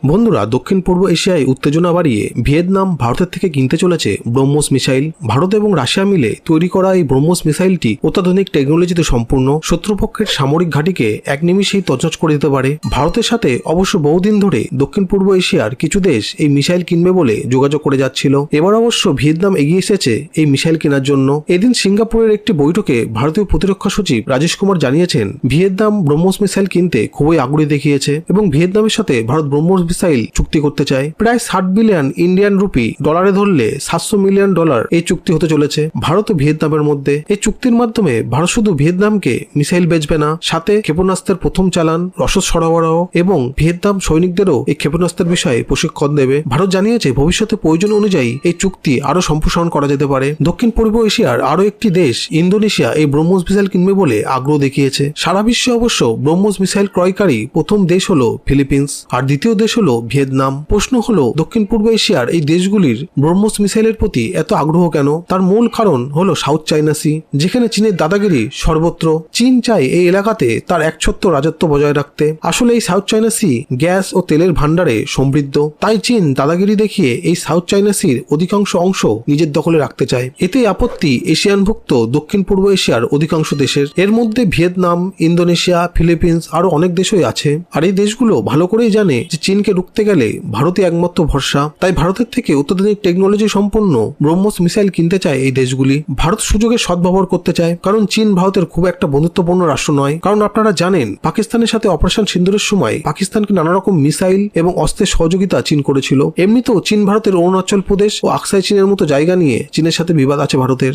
বন্ধুরা, দক্ষিণ পূর্ব এশিয়ায় উত্তেজনা বাড়িয়ে ভিয়েতনাম ভারতের থেকে কিনতে চলেছে ব্রহ্মোস মিসাইল। ভারত এবং রাশিয়া মিলে তৈরি করা এই ব্রহ্মোস মিসাইলটি অত্যাধুনিক টেকনোলজিতে সম্পূর্ণ, শত্রুপক্ষের সামরিক ঘাঁটিকে এক নিমিষেই তছনছ করে দিতে পারে। ভারতের সাথে অবশ্য বহুদিন ধরে দক্ষিণ পূর্ব এশিয়ার কিছু দেশ এই মিসাইল কিনবে বলে যোগাযোগ করে যাচ্ছিল। এবার অবশ্য ভিয়েতনাম এগিয়ে এসেছে এই মিসাইল কেনার জন্য। এদিন সিঙ্গাপুরের একটি বৈঠকে ভারতীয় প্রতিরক্ষা সচিব রাজেশ কুমার জানিয়েছেন, ভিয়েতনাম ব্রহ্মোস মিসাইল কিনতে খুবই আগ্রহী দেখিয়েছে এবং ভিয়েতনামের সাথে ভারত ব্রহ্মোস মিসাইল চুক্তি করতে চায়। প্রায় 60 বিলিয়ন ইন্ডিয়ান রুপি, ডলারে ধরলে $700 মিলিয়ন এই চুক্তি হতে চলেছে ভারত ও ভিয়েতনামের মধ্যে। এই চুক্তির মাধ্যমে ভারত শুধু ভিয়েতনামকে মিসাইল বেচবে না, সাথে ক্ষেপণাস্ত্রের প্রথম চালান, রসদ সরবরাহ এবং ভিয়েতনাম সৈনিকদেরও এই ক্ষেপণাস্ত্রের বিষয়ে প্রশিক্ষণ দেবে। ভারত জানিয়েছে ভবিষ্যতে প্রয়োজন অনুযায়ী এই চুক্তি আরো সম্প্রসারণ করা যেতে পারে। দক্ষিণ পূর্ব এশিয়ার আরো একটি দেশ ইন্দোনেশিয়া এই ব্রহ্মোস মিসাইল কিনবে বলে আগ্রহ দেখিয়েছে। সারা বিশ্বে অবশ্য ব্রহ্মোস মিসাইল ক্রয়কারী প্রথম দেশ হলো ফিলিপিন্স আর দ্বিতীয় দেশ হলো ভিয়েতনাম। প্রশ্ন হলো, দক্ষিণ পূর্ব এশিয়ার এই দেশগুলির ব্রহ্মোস মিসাইলের প্রতি এত আগ্রহ কেন? তার মূল কারণ হলো সাউথ চায়না সি, যেখানে চীনের দাদাগিরি সর্বত্র। চীন চায় এই এলাকাতে তার একচ্ছত্র রাজত্ব বজায় রাখতে। আসলে এই সাউথ চায়না সি গ্যাস ও তেলের ভান্ডারে সমৃদ্ধ, তাই চীন দাদাগিরি দেখিয়ে এই সাউথ চায়না সির অধিকাংশ অংশ নিজের দখলে রাখতে চায়। এতে আপত্তি এশিয়ানভুক্ত দক্ষিণ পূর্ব এশিয়ার অধিকাংশ দেশের। এর মধ্যে ভিয়েতনাম, ইন্দোনেশিয়া, ফিলিপিন্স আরো অনেক দেশই আছে। আর এই দেশগুলো ভালো করেই জানে যে চীনকে রুখতে গেলে ভারতই একমাত্র ভরসা। তাই ভারতের থেকে অত্যাধুনিক টেকনোলজি সম্পন্ন ব্রহ্মোস মিসাইল কিনতে চায় এই দেশগুলি। ভারত সুযোগের সদ্ব্যবহার করতে চায়, কারণ চীন ভারতের খুব একটা বন্ধুত্বপূর্ণ রাষ্ট্র নয়। কারণ আপনারা জানেন, পাকিস্তানের সাথে অপারেশন সিন্দুরের সময় পাকিস্তানকে নানা রকম মিসাইল এবং অস্ত্রের সহযোগিতা চীন করেছিল। এমনিতেও চীন ভারতের অরুণাচল প্রদেশ ও আকসাই চীনের মতো জায়গা নিয়ে চীনের সাথে বিবাদ আছে ভারতের।